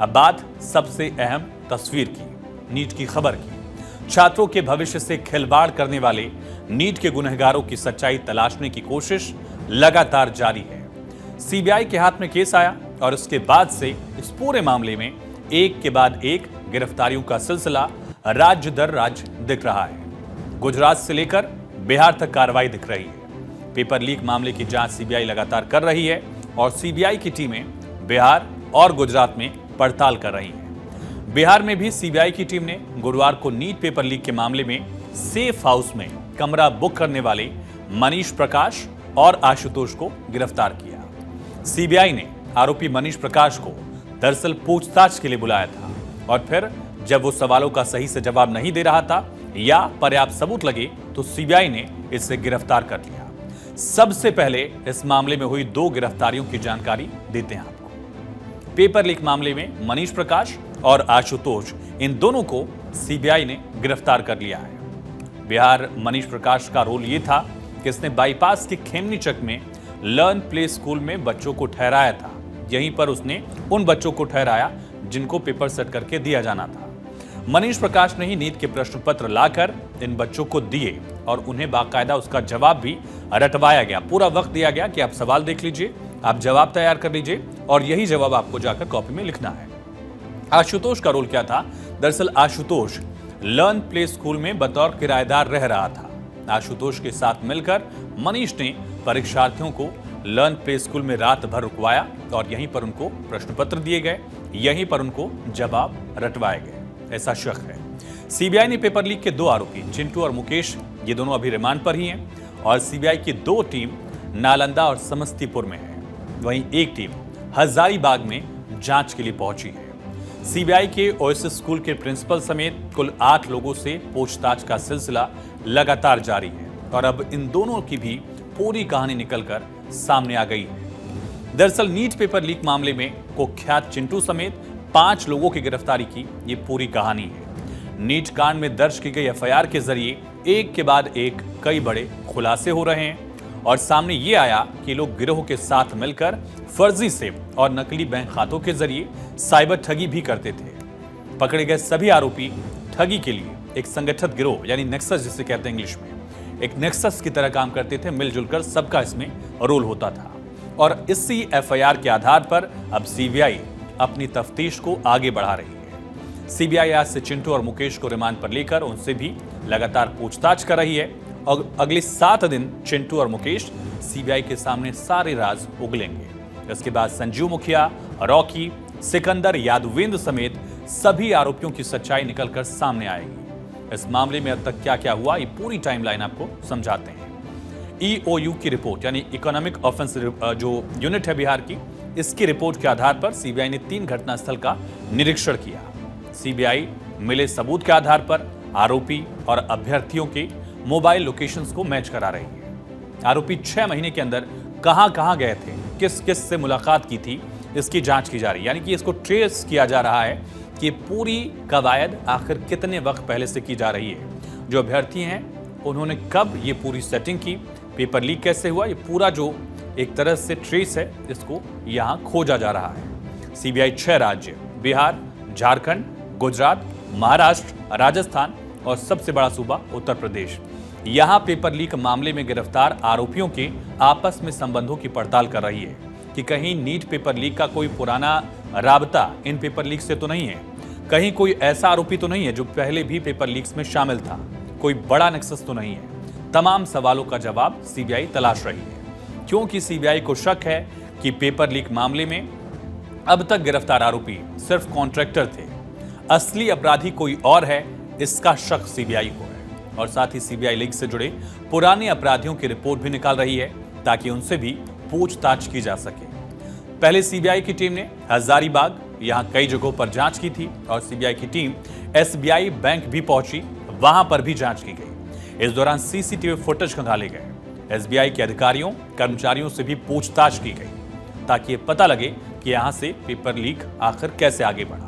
अब बात सबसे अहम तस्वीर की, नीट की खबर की। छात्रों के भविष्य से खिलवाड़ करने वाले नीट के गुनहगारों की सच्चाई तलाशने की कोशिश लगातार जारी है। सीबीआई के हाथ में केस आया और उसके बाद से इस पूरे मामले में एक के बाद एक गिरफ्तारियों का सिलसिला राज्य दर राज्य दिख रहा है। गुजरात से लेकर बिहार तक कार्रवाई दिख रही है। पेपर लीक मामले की जांच सीबीआई लगातार कर रही है और सीबीआई की टीमें बिहार और गुजरात में पड़ताल कर रही हैं। बिहार में भी सीबीआई की टीम ने गुरुवार को नीट पेपर लीक के मामले में सेफ हाउस में कमरा बुक करने वाले मनीष प्रकाश और आशुतोष को गिरफ्तार किया। सीबीआई ने आरोपी मनीष प्रकाश को दरअसल पूछताछ के लिए बुलाया था और फिर जब वो सवालों का सही से जवाब नहीं दे रहा था या पर्याप्त सबूत लगे तो सीबीआई ने इसे गिरफ्तार कर लिया। सबसे पहले इस मामले में हुई 2 गिरफ्तारियों की जानकारी देते हैं आपको। पेपर लीक मामले में मनीष प्रकाश और आशुतोष, इन दोनों को सीबीआई ने गिरफ्तार कर लिया है। बिहार मनीष प्रकाश का रोल ये था कि इसने बाईपास के खेमनीचक में लर्न प्ले स्कूल में बच्चों को ठहराया था। यहीं पर उसने उन बच्चों को ठहराया जिनको पेपर सेट करके दिया जाना था। मनीष प्रकाश ने ही नीट के प्रश्न पत्र लाकर इन बच्चों को दिए और उन्हें बाकायदा उसका जवाब भी रटवाया गया। पूरा वक्त दिया गया कि आप सवाल देख लीजिए, आप जवाब तैयार कर लीजिए और यही जवाब आपको जाकर कॉपी में लिखना है। आशुतोष का रोल क्या था? दरअसल आशुतोष लर्न प्ले स्कूल में बतौर किराएदार रह रहा था। आशुतोष के साथ मिलकर मनीष ने परीक्षार्थियों को लर्न प्ले स्कूल में रात भर रुकवाया और यहीं पर उनको प्रश्न पत्र दिए गए, यहीं पर उनको जवाब रटवाए गए, ऐसा शक है। सीबीआई ने पेपर लीक के 2 आरोपी चिंटू और मुकेश, ये दोनों अभी रिमांड पर ही हैं और सीबीआई की 2 टीम नालंदा और समस्तीपुर में है। वहीं एक टीम हजारीबाग में जांच के लिए पहुंची है। सीबीआई के ओएसिस स्कूल के प्रिंसिपल समेत कुल 8 लोगों से पूछताछ का सिलसिला लगातार जारी है और अब इन दोनों की भी पूरी कहानी निकलकर सामने आ गई है। दरअसल नीट पेपर लीक मामले में कुख्यात चिंटू समेत 5 लोगों की गिरफ्तारी की ये पूरी कहानी है। नीट कांड में दर्ज की गई एफआईआर के जरिए एक के बाद एक कई बड़े खुलासे हो रहे हैं और सामने ये आया कि लोग गिरोह के साथ मिलकर फर्जी सेव और नकली बैंक खातों के जरिए साइबर ठगी भी करते थे। पकड़े गए सभी आरोपी ठगी के लिए एक संगठित गिरोह यानी नेक्सस जिसे कहते हैं इंग्लिश में, एक नेक्सस की तरह काम करते थे। मिलजुल कर सबका इसमें रोल होता था और इसी एफआईआर के आधार पर अब सीबीआई अपनी तफ्तीश को आगे बढ़ा रही है। सीबीआई आज से चिंटू और मुकेश को रिमांड पर लेकर उनसे भी लगातार पूछताछ कर रही है और अगले 7 दिन चिंटू और मुकेश सीबीआई के सामने सारे राज उगलेंगे। इसके बाद संजीव मुखिया, रॉकी, सिकंदर, यादवेंद्र समेत सभी आरोपियों की सच्चाई निकलकर सामने आएगी। इस मामले में अब तक क्या क्या हुआ, ये पूरी टाइमलाइन आपको समझाते हैं। ईओयू की रिपोर्ट यानी इकोनॉमिक ऑफेंस जो यूनिट है बिहार की, इसकी रिपोर्ट के आधार पर सीबीआई ने 3 घटनास्थल का निरीक्षण किया। सीबीआई मिले सबूत के आधार पर आरोपी और अभ्यर्थियों के मोबाइल लोकेशंस को मैच करा रही है। आरोपी 6 महीने के अंदर कहां गए थे, किस किस से मुलाकात की थी, इसकी जांच की जा रही है। यानी कि इसको ट्रेस किया जा रहा है कि पूरी कवायद आखिर कितने वक्त पहले से की जा रही है। जो अभ्यर्थी हैं उन्होंने कब ये पूरी सेटिंग की, पेपर लीक कैसे हुआ, ये पूरा जो एक तरह से ट्रेस है इसको यहां खोजा जा रहा है। सीबीआई 6 राज्य बिहार, झारखंड, गुजरात, महाराष्ट्र, राजस्थान और सबसे बड़ा सूबा उत्तर प्रदेश, यहां पेपर लीक मामले में गिरफ्तार आरोपियों के आपस में संबंधों की पड़ताल कर रही है कि कहीं नीट पेपर लीक का कोई पुराना राबता इन पेपर लीक से तो नहीं है, कहीं कोई ऐसा आरोपी तो नहीं है जो पहले भी पेपर लीक्स में शामिल था, कोई बड़ा नेक्सस तो नहीं है। तमाम सवालों का जवाब सीबीआई तलाश रही है क्योंकि सीबीआई को शक है कि पेपर लीक मामले में अब तक गिरफ्तार आरोपी सिर्फ कॉन्ट्रैक्टर थे, असली अपराधी कोई और है, इसका शक सीबीआई को है। और साथ ही सीबीआई लीक से जुड़े पुराने अपराधियों की रिपोर्ट भी निकाल रही है ताकि उनसे भी पूछताछ की जा सके। पहले सीबीआई की टीम ने हजारीबाग, यहां कई जगहों पर जांच की थी और सीबीआई की टीम एसबीआई बैंक भी पहुंची, वहां पर भी जांच की गई। इस दौरान सीसीटीवी फुटेज खंगाले गए। एसबीआई के अधिकारियों, कर्मचारियों से भी पूछताछ की गई ताकि ये पता लगे कि यहां से पेपर लीक आखिर कैसे आगे बढ़ा।